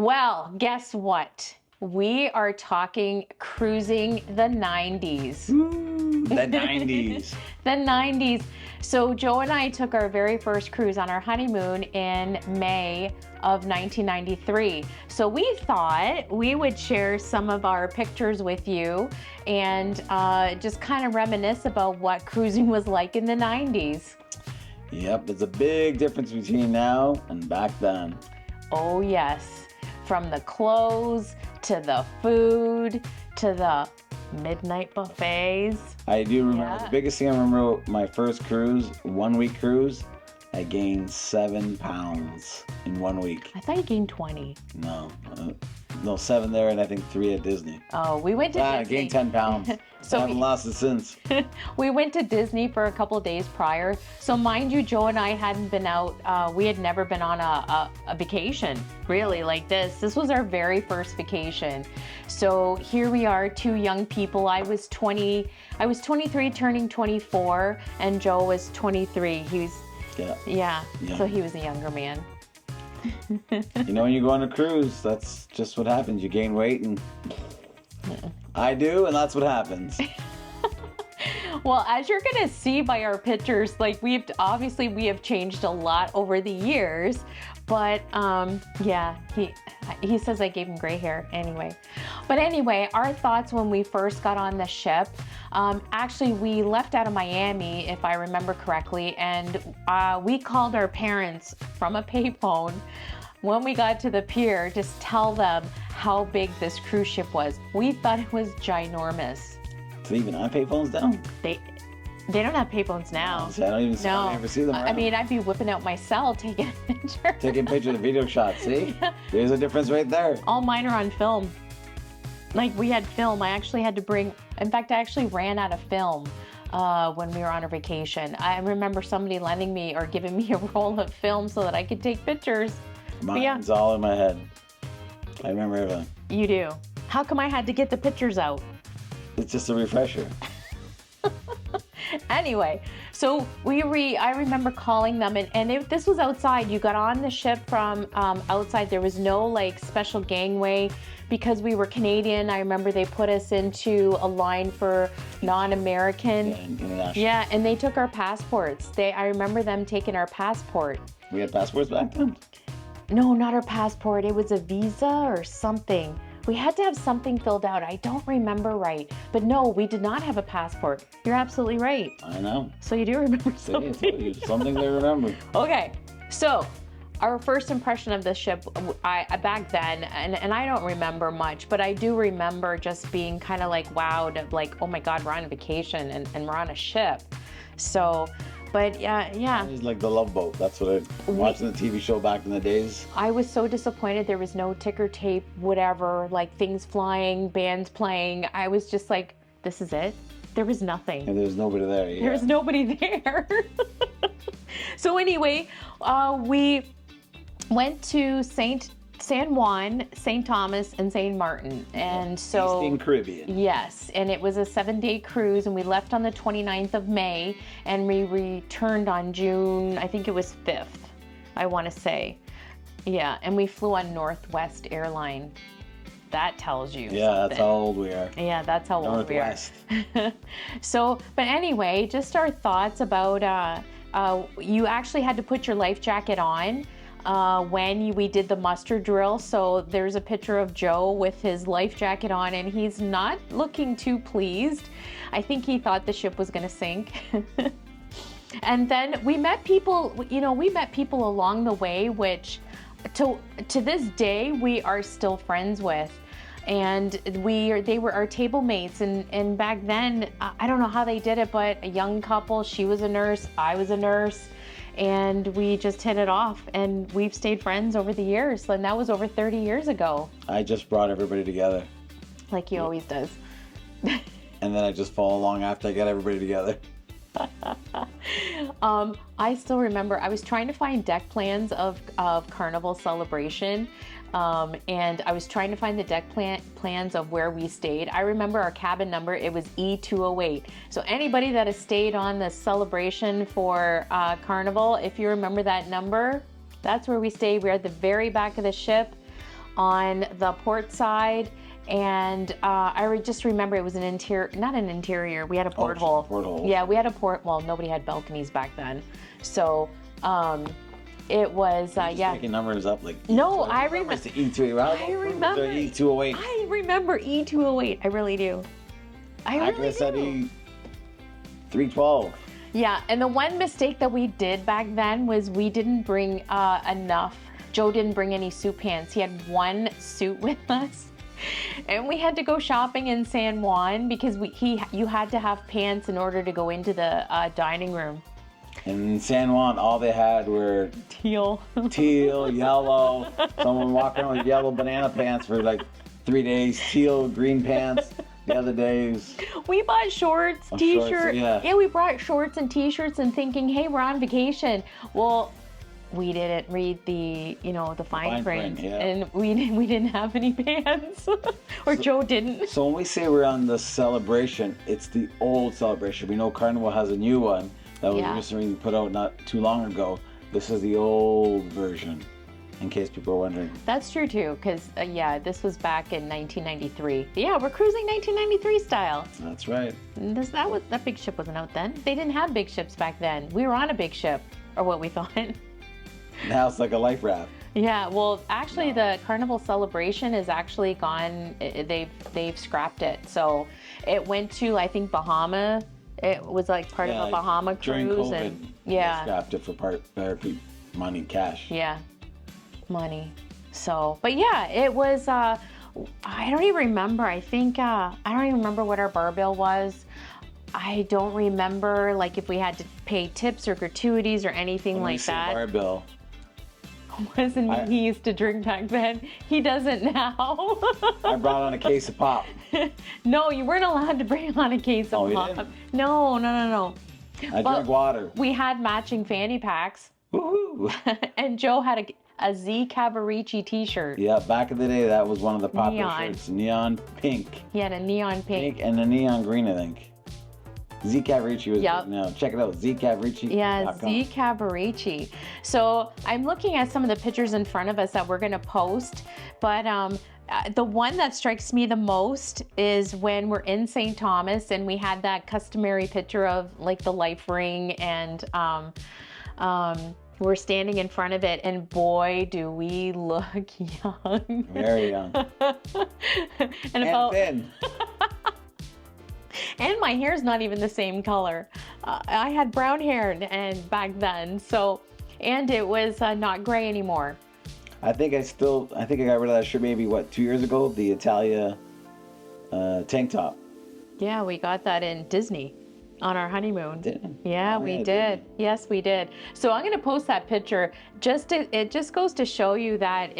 Well, guess what? We are talking cruising the 90s. Ooh, the 90s. The 90s. So Joe and I took our very first cruise on our honeymoon in May of 1993. So we thought we would share some of our pictures with you and just kind of reminisce about what cruising was like in the 90s. Yep, there's a big difference between now and back then. Oh yes. From the clothes to the food to the midnight buffets. I do remember, the biggest thing I remember, my first cruise, 1 week cruise, I gained 7 pounds in 1 week. I thought you gained 20. No, 7 there and I think 3 at Disney. Oh, we went to Disney. I gained 10 pounds. So I haven't lost it since. We went to Disney for a couple of days prior. So mind you, Joe and I hadn't been out, we had never been on a vacation, really, like this. This was our very first vacation. So here we are, two young people. I was 23 turning 24, and Joe was 23. He was, yeah. So he was a younger man. You know, when you go on a cruise, that's just what happens. You gain weight and I do, and that's what happens. Well, as you're gonna see by our pictures, like we have changed a lot over the years, but yeah, he says I gave him gray hair anyway. But anyway, our thoughts when we first got on the ship, actually we left out of Miami, if I remember correctly, and we called our parents from a payphone when we got to the pier, just tell them how big this cruise ship was. We thought it was ginormous. Do they even have payphones now? They don't have payphones now. I don't even ever see them around. I mean, I'd be whipping out my cell taking a picture. Taking pictures of video shots, see? Yeah. There's a difference right there. All mine are on film. Like, we had film. I actually had to bring, in fact, I actually ran out of film when we were on a vacation. I remember somebody lending me or giving me a roll of film so that I could take pictures. Mine's all in my head. I remember everything. You do? How come I had to get the pictures out? It's just a refresher. Anyway, so I remember calling them, and this was outside. You got on the ship from outside. There was no like special gangway because we were Canadian. I remember they put us into a line for non-American. Yeah, international. Yeah, and they took our passports. I remember them taking our passport. We had passports back then? No, not our passport. It was a visa or something. We had to have something filled out. I don't remember right. But no, we did not have a passport. You're absolutely right. I know. So you do remember something. Something they remember. Okay, so our first impression of this ship, back then, and I don't remember much, but I do remember just being kind of like wowed, like, oh my God, we're on a vacation and we're on a ship. So, but yeah. It's like the Love Boat. That's what watching the TV show back in the days. I was so disappointed there was no ticker tape, whatever, like things flying, bands playing. I was just like, this is it? There was nothing. And there's nobody there. Yeah. There was nobody there. So anyway, we went to San Juan, St. Thomas and St Maarten, and so Eastern Caribbean. Yes, and it was a 7-day cruise, and we left on the 29th of May, and we returned on June, I think it was 5th, I want to say. Yeah, and we flew on Northwest Airline. That tells you something. That's how old we are. Yeah, that's how old we are. So, but anyway, just our thoughts about, you actually had to put your life jacket on when we did the muster drill. So there's a picture of Joe with his life jacket on, and he's not looking too pleased. I think he thought the ship was going to sink. And then we met people, along the way, which to this day we are still friends with. And they were our table mates, and back then, I don't know how they did it, but a young couple, she was a nurse, I was a nurse, and we just hit it off, and we've stayed friends over the years, and that was over 30 years ago. I just brought everybody together. Like he always does. And then I just follow along after I get everybody together. I still remember, I was trying to find deck plans of Carnival Celebration, and I was trying to find the deck plans of where we stayed. I remember our cabin number, it was E208. So anybody that has stayed on the celebration for Carnival, if you remember that number, that's where we stayed. We were at the very back of the ship. on the port side. And just remember it was an interior, not an interior. We had a porthole. Porthole. Yeah, we had a well, nobody had balconies back then. So it was, yeah. Making numbers up like. No, I remember. E208. I remember. E208. I remember E208. I really do. I really said do. E312. Yeah, and the one mistake that we did back then was we didn't bring enough. Joe didn't bring any suit pants. He had one suit with us. And we had to go shopping in San Juan because you had to have pants in order to go into the dining room. And in San Juan, all they had were teal, yellow. Someone walking around with yellow banana pants for like 3 days. Teal, green pants. The other days. We bought shorts, t-shirts. Yeah, we brought shorts and t-shirts and thinking, hey, we're on vacation. Well, we didn't read the fine print, yeah. And we didn't have any pants, or Joe didn't. So when we say we're on the Celebration, it's the old Celebration. We know Carnival has a new one that was recently put out not too long ago. This is the old version, in case people are wondering. That's true too, because this was back in 1993. Yeah, we're cruising 1993 style. That's right. That big ship wasn't out then. They didn't have big ships back then. We were on a big ship, or what we thought. Now it's like a life raft. Yeah, well, actually, the Carnival Celebration is actually gone. They've scrapped it. So it went to, I think, Bahama. It was like part of a Bahama cruise. During COVID, and they scrapped it for therapy money, cash. Yeah, money. So, but yeah, it was. I don't even remember. I think I don't even remember what our bar bill was. I don't remember like if we had to pay tips or gratuities or anything like that. Bar bill. Wasn't me. He used to drink back then. He doesn't now. I brought on a case of pop. No, you weren't allowed to bring on a case of pop. You didn't? No. I drank water. We had matching fanny packs. Woohoo! And Joe had a Z Cavarici t-shirt. Yeah, back in the day, that was one of the popular Neon. shirts. Neon pink. He had a neon pink. And a neon green, I think. Z Cavarici was good. Now check it out, Z Cavarici. Yeah, Z Cavarici. So I'm looking at some of the pictures in front of us that we're gonna post, but the one that strikes me the most is when we're in St. Thomas and we had that customary picture of like the life ring, and we're standing in front of it, and boy, do we look young. Very young. and thin. And my hair's not even the same color. I had brown hair and back then, and it was not gray anymore. I think I got rid of that shirt maybe 2 years ago, the Italia tank top. Yeah, we got that in Disney on our honeymoon. Did? Yeah, we did. Yes, we did. So I'm going to post that picture. It just goes to show you that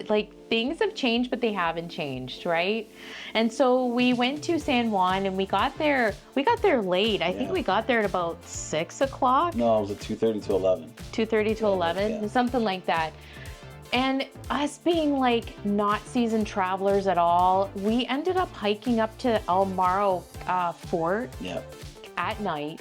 like things have changed, but they haven't changed, right? And so we went to San Juan and we got there late. I think we got there at about 6 o'clock. No, it was at 2:30 to 11. 2:30 to 11, something like that. And us being like not seasoned travelers at all, we ended up hiking up to El Morro Fort at night.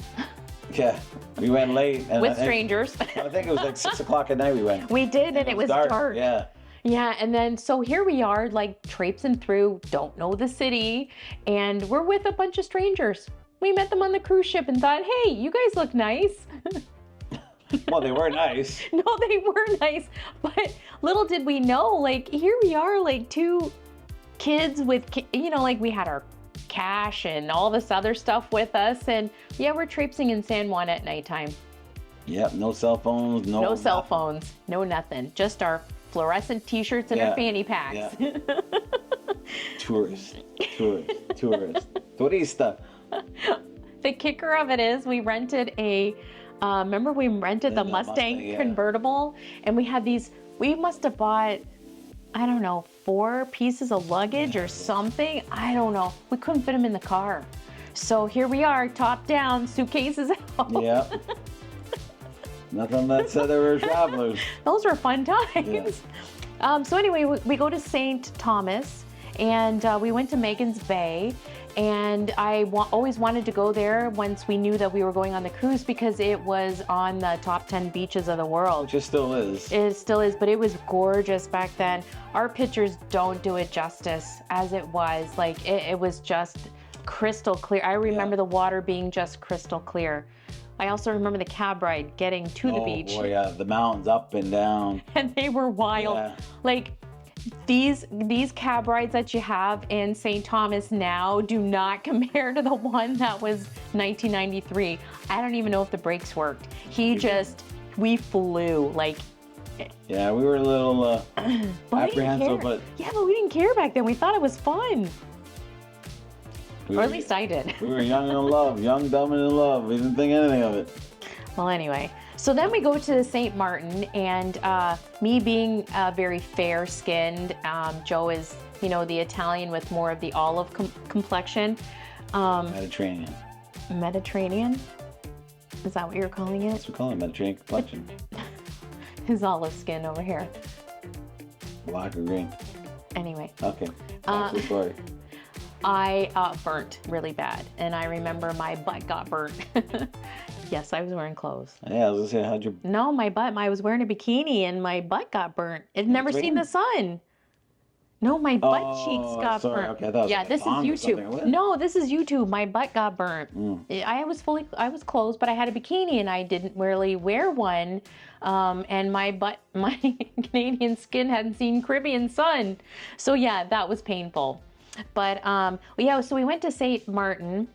Yeah, we went late. And with strangers. I think it was like 6 o'clock at night we went. We did, and it was dark. Yeah. Yeah, and then so here we are like traipsing through, don't know the city, and we're with a bunch of strangers. We met them on the cruise ship and thought, hey, you guys look nice. Well, they were nice. No, they were nice, but little did we know, like here we are, like two kids with, like we had our cash and all this other stuff with us, and yeah, we're traipsing in San Juan at nighttime. Yep, no cell phones, no cell phones, no nothing, just our fluorescent t-shirts and our fanny packs. Yeah. Tourist. Turista. The kicker of it is we rented remember we rented the Mustang convertible, and we had we must have bought, I don't know, 4 pieces of luggage or something. I don't know. We couldn't fit them in the car. So here we are, top down, suitcases out. Yeah. Nothing that said they were travelers. Those were fun times. Yeah. So anyway, we go to St. Thomas, and we went to Megan's Bay, And I always wanted to go there once we knew that we were going on the cruise because it was on the top 10 beaches of the world. Which it still is. It still is, but it was gorgeous back then. Our pictures don't do it justice as it was. Like it was just crystal clear. I remember the water being just crystal clear. I also remember the cab ride getting to the beach. Oh boy, yeah, the mountains up and down. And they were wild. Yeah. Like these cab rides that you have in St. Thomas now do not compare to the one that was 1993. I don't even know if the brakes worked. We flew like. Yeah, we were a little apprehensive, but yeah, but we didn't care back then. We thought it was fun. Or at least I did. We were young and in love, young, dumb, and in love. We didn't think anything of it. Well, anyway, so then we go to St. Maarten, and me being very fair-skinned, Joe is, the Italian with more of the olive complexion. Mediterranean. Mediterranean? Is that what you're calling it? That's what we call it, Mediterranean complexion. His olive skin over here. Black or green? Anyway. Okay. Back to the story. I burnt really bad, and I remember my butt got burnt. Yes, I was wearing clothes. Yeah, I was gonna say, how'd you... No, my butt, I was wearing a bikini and my butt got burnt. It never seen the sun. No, my butt cheeks got burnt. Okay, I thought yeah, this is YouTube. No, this is YouTube. My butt got burnt. I was clothed, but I had a bikini and I didn't really wear one. And my Canadian skin hadn't seen Caribbean sun. So yeah, that was painful. But yeah, so we went to St. Maarten.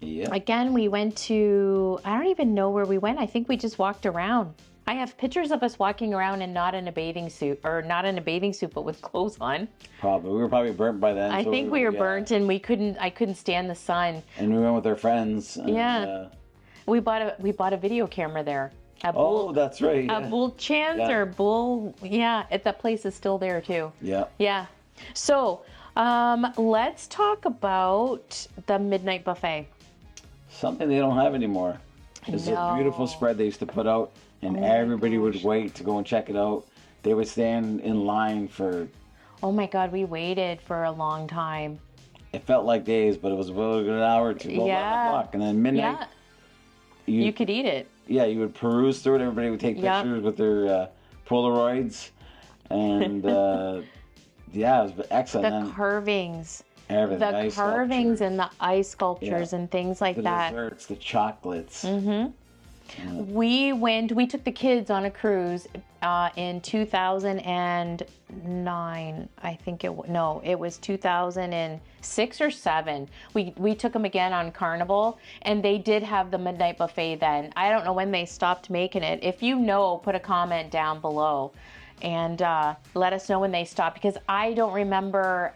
Yeah. Again, we went to, I don't even know where we went. I think we just walked around. I have pictures of us walking around and not in a bathing suit, but with clothes on. Probably. We were probably burnt by then. I think we were burnt and I couldn't stand the sun. And we went with our friends. And, yeah. We bought a video camera there. That's right. Yeah. Bull Chance or Bull, that place is still there too. Yeah. Yeah. So, let's talk about the midnight buffet. Something they don't have anymore. This is a beautiful spread they used to put out, and everybody would wait to go and check it out. They would stand in line for... Oh my God, we waited for a long time. It felt like days, but it was about an hour to 11 o'clock. And then midnight... Yeah. You could eat it. Yeah, you would peruse through it. Everybody would take pictures with their Polaroids. And yeah, it was excellent. The carvings. Everything. The carvings and the ice sculptures and things like that. The desserts, the chocolates. Mm-hmm. Yeah. We took the kids on a cruise in 2009. I think it was 2006 or 7. We took them again on Carnival, and they did have the midnight buffet then. I don't know when they stopped making it. If you know, put a comment down below and let us know when they stopped, because I don't remember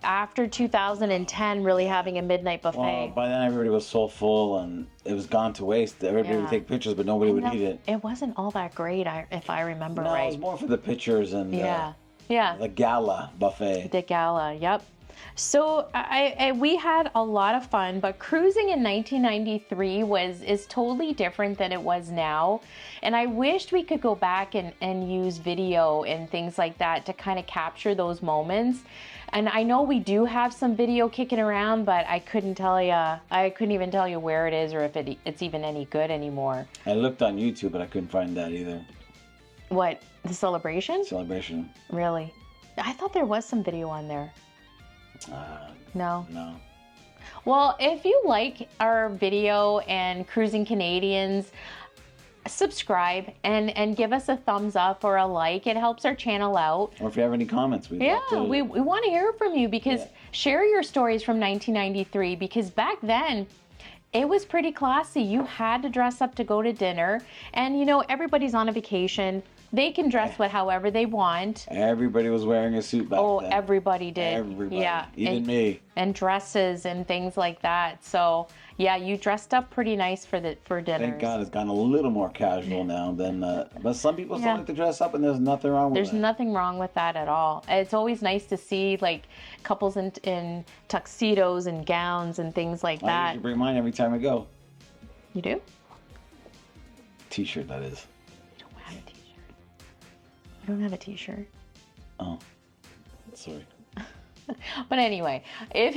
after 2010 really having a midnight buffet. Well, by then everybody was so full and it was gone to waste. Everybody would take pictures, but nobody would eat it. It wasn't all that great, if I remember right. No, it was more for the pictures and the gala buffet. The gala, yep. So we had a lot of fun, but cruising in 1993 is totally different than it was now. And I wished we could go back and use video and things like that to kind of capture those moments. And I know we do have some video kicking around, but I couldn't even tell you where it is or if it's even any good anymore. I looked on YouTube, but I couldn't find that either. What, the celebration? Celebration. Really? I thought there was some video on there. No. Well, if you like our video and Cruising Canadians, subscribe and give us a thumbs up or a like. It helps our channel out. Or if you have any comments, we want to hear from you, because share your stories from 1993, because back then it was pretty classy. You had to dress up to go to dinner, and everybody's on a vacation. They can dress however they want. Everybody was wearing a suit back then. Oh, everybody did. Everybody. Yeah. Even me. And dresses and things like that. So, yeah, you dressed up pretty nice for dinners. Thank God it's gone a little more casual now than... but some people still like to dress up, and there's nothing wrong with that. There's nothing wrong with that at all. It's always nice to see, like, couples in tuxedos and gowns and things like that. I usually bring mine every time I go. You do? T-shirt, that is. I don't have a t-shirt. Oh, sorry. But anyway, if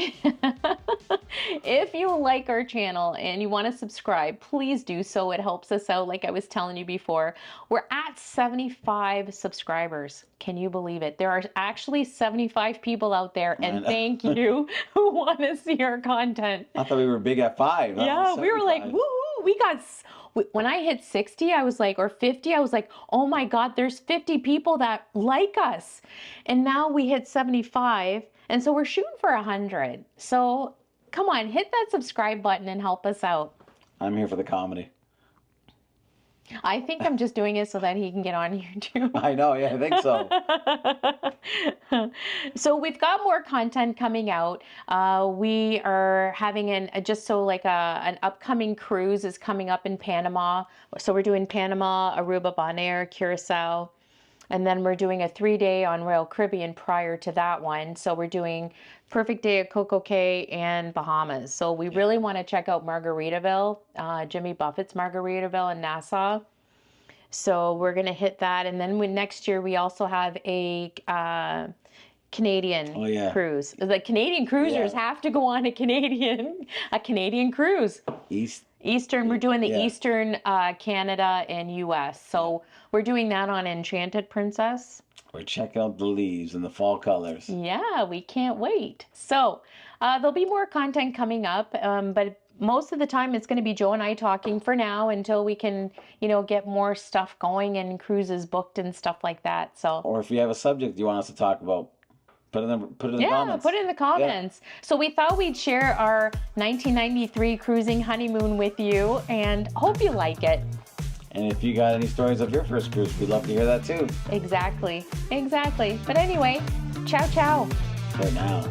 if you like our channel and you want to subscribe, please do so. It helps us out. Like I was telling you before, we're at 75 subscribers. Can you believe it? There are actually 75 people out there, and thank you who want to see our content. I thought we were big at 5. Yeah, we were like, woo! We got. When I hit 60, I was like, or 50, I was like, oh my God, there's 50 people that like us. And now we hit 75. And so we're shooting for 100. So come on, hit that subscribe button and help us out. I'm here for the comedy. I think I'm just doing it so that he can get on here too. I know, yeah, I think so. So we've got more content coming out. We are having an upcoming cruise is coming up in Panama. So we're doing Panama, Aruba, Bonaire, Curacao. And then we're doing a 3-day on Royal Caribbean prior to that one. So we're doing perfect day at Coco Cay and Bahamas. So we really want to check out Margaritaville, Jimmy Buffett's Margaritaville in Nassau. So we're going to hit that. And then next year we also have a Canadian cruise. The Canadian cruisers have to go on a Canadian cruise. Eastern, we're doing the Eastern Canada and US. So we're doing that on Enchanted Princess. We're checking out the leaves and the fall colors. Yeah, we can't wait. So there'll be more content coming up, but most of the time it's going to be Joe and I talking for now until we can, get more stuff going and cruises booked and stuff like that. So, or if you have a subject you want us to talk about, put it in the comments. Yeah, put it in the comments. Yeah. So we thought we'd share our 1993 cruising honeymoon with you and hope you like it. And if you got any stories of your first cruise, we'd love to hear that too. Exactly. But anyway, ciao, ciao. For now.